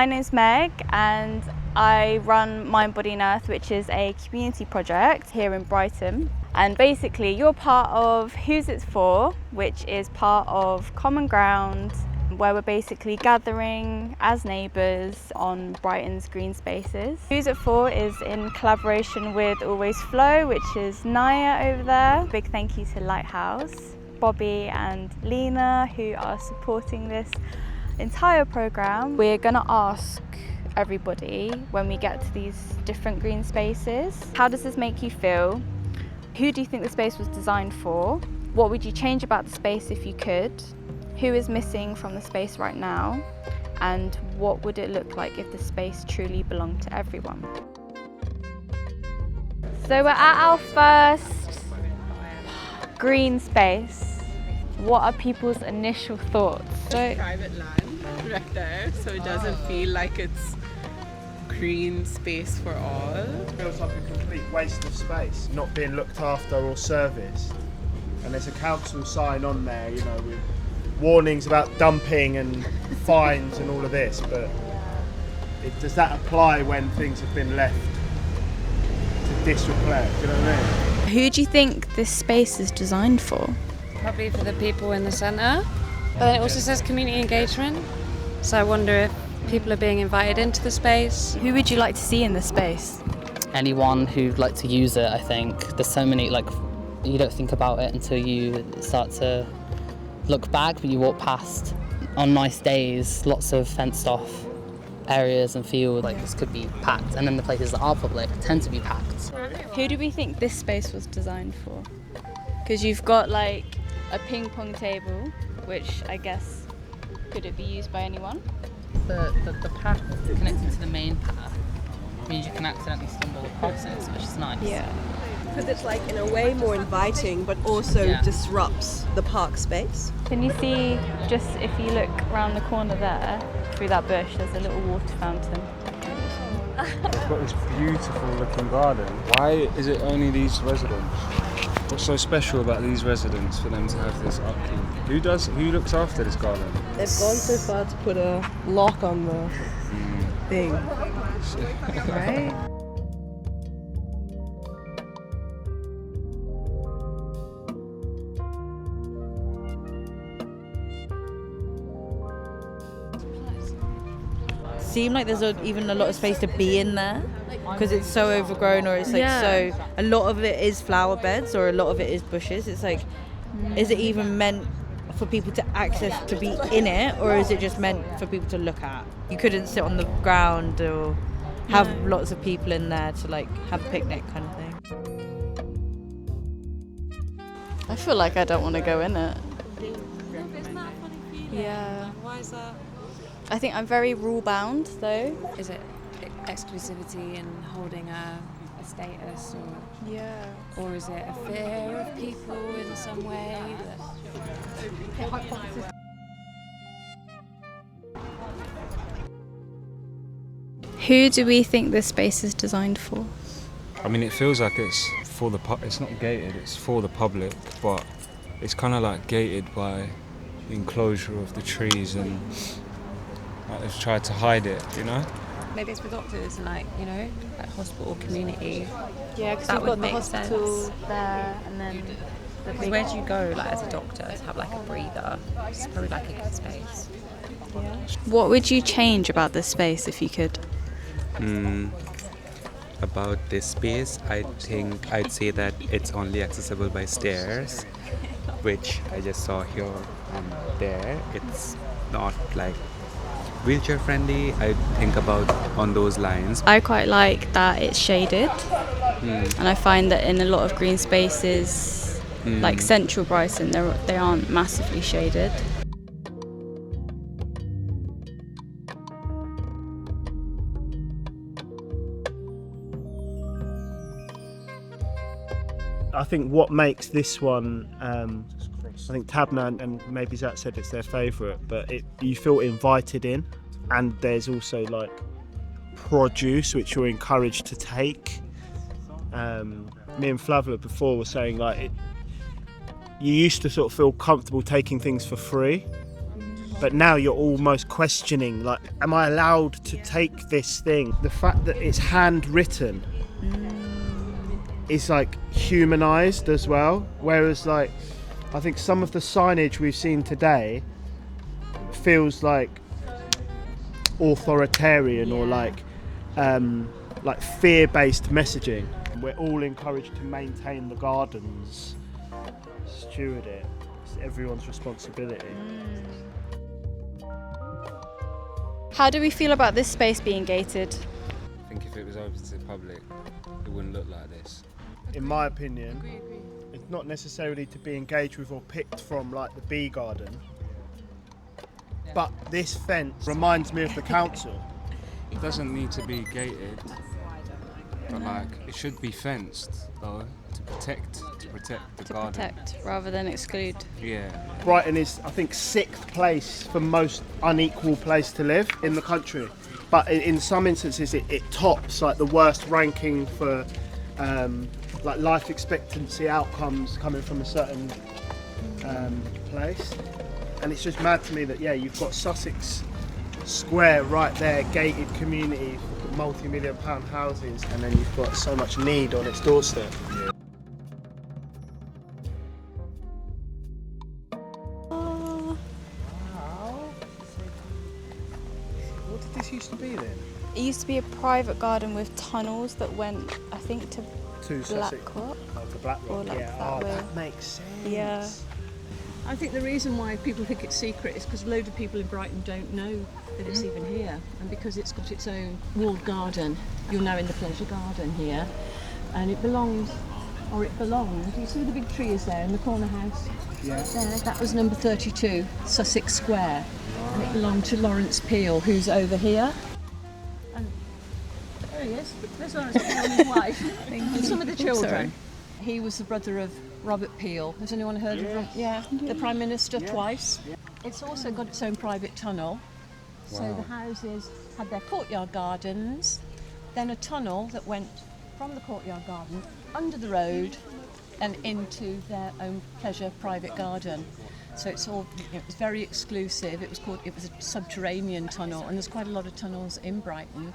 My name's Meg and I run Mind, Body and Earth, which is a community project here in Brighton. And basically you're part of Who's It's For, which is part of Common Ground, where we're basically gathering as neighbours on Brighton's green spaces. Who's It For is in collaboration with Always Flow, which is Naya over there. Big thank you to Lighthouse, Bobby and Lena, who are supporting this entire programme. We're going to ask everybody when we get to these different green spaces, how does this make you feel? Who do you think the space was designed for? What would you change about the space if you could? Who is missing from the space right now? And what would it look like if the space truly belonged to everyone? So we're at our first green space. What are people's initial thoughts? It's private land right there, so it doesn't feel like it's green space for all. It feels like a complete waste of space, not being looked after or serviced. And there's a council sign on there, you know, with warnings about dumping and fines and all of this, but does that apply when things have been left to disrepair? Do you know what I mean? Who do you think this space is designed for? Probably for the people in the centre. But then it also says community engagement, so I wonder if people are being invited into the space. Who would you like to see in this space? Anyone who'd like to use it, I think. There's so many, you don't think about it until you start to look back, but you walk past on nice days, lots of fenced off areas and fields. This could be packed, and then the places that are public tend to be packed. Who do we think this space was designed for? Because you've got a ping pong table, which I guess, could it be used by anyone? The path connected to the main path means you can accidentally stumble across it, which is nice. Yeah. Because it's in a way more inviting, but also disrupts the park space. Can you see, just if you look around the corner there, through that bush, there's a little water fountain. They've got this beautiful looking garden. Why is it only these residents? What's so special about these residents for them to have this upkeep? Who looks after this garden? They've gone so far to put a lock on the thing. Right? Seem like there's even a lot of space to be in there because it's so overgrown, or it's so a lot of it is flower beds or a lot of it is bushes. It's is it even meant for people to access to be in it, or is it just meant for people to look at? You couldn't sit on the ground or have lots of people in there to have a picnic kind of thing. I feel like I don't want to go in it. Isn't that a funny feeling? Yeah. Why is that? I think I'm very rule bound though. Is it exclusivity and holding a status, or is it a fear of people in some way? Who do we think this space is designed for? I mean, it feels like it's for it's not gated, it's for the public, but it's kind of gated by the enclosure of the trees, and they've tried to hide it, you know? Maybe it's for doctors and hospital community. Yeah, because That you've would got the make hospital sense. there, and then the Because where do you go as a doctor to have a breather? It's probably a good space. What would you change about this space if you could? About this space, I think I'd say that it's only accessible by stairs, which I just saw here and there. It's not wheelchair friendly. I think about on those lines. I quite like that it's shaded, and I find that in a lot of green spaces, like central Brighton, they aren't massively shaded. I think what makes this one, I think Tabna and maybe Zach said it's their favourite, but you feel invited in, and there's also produce which you're encouraged to take. Me and Flavia before were saying you used to sort of feel comfortable taking things for free, But now you're almost questioning, like, am I allowed to take this thing? The fact that it's handwritten is like humanized as well. Whereas, like, I think some of the signage we've seen today feels like authoritarian or like fear-based messaging. We're all encouraged to maintain the gardens, steward it. It's everyone's responsibility. How do we feel about this space being gated? I think if it was open to the public, it wouldn't look like this. In my opinion, it's not necessarily to be engaged with or picked from like the bee garden, but this fence reminds me of the council. It doesn't need to be gated, but like it should be fenced though to protect the garden. Protect rather than exclude. Yeah. Brighton is, I think, 6th place for most unequal place to live in the country, but in some instances it tops like the worst ranking for like life expectancy outcomes coming from a certain place. And it's just mad to me that you've got Sussex Square right there, gated community, multi-million pound houses, and then you've got so much need on its doorstep. What did this used to be then? It used to be a private garden with tunnels that went, I think, to Sussex. Blackrock. Oh, to Blackrock, Or like yeah. that way. That makes sense. Yeah. I think the reason why people think it's secret is because a load of people in Brighton don't know that it's even here, and because it's got its own walled garden. You're now in the pleasure garden here, and it belonged. You see the big trees there in the corner house? Yeah. There, that was number 32, Sussex Square, and it belonged to Lawrence Peel, who's over here. And there he is. There's Lawrence Peel and his wife, and some of the children. He was the brother of Robert Peel. Has anyone heard of him? Yeah, the Prime Minister twice. It's also got its own private tunnel. So the houses had their courtyard gardens, then a tunnel that went from the courtyard garden under the road and into their own pleasure private garden. So it's all, it was very exclusive. It was a subterranean tunnel, and there's quite a lot of tunnels in Brighton.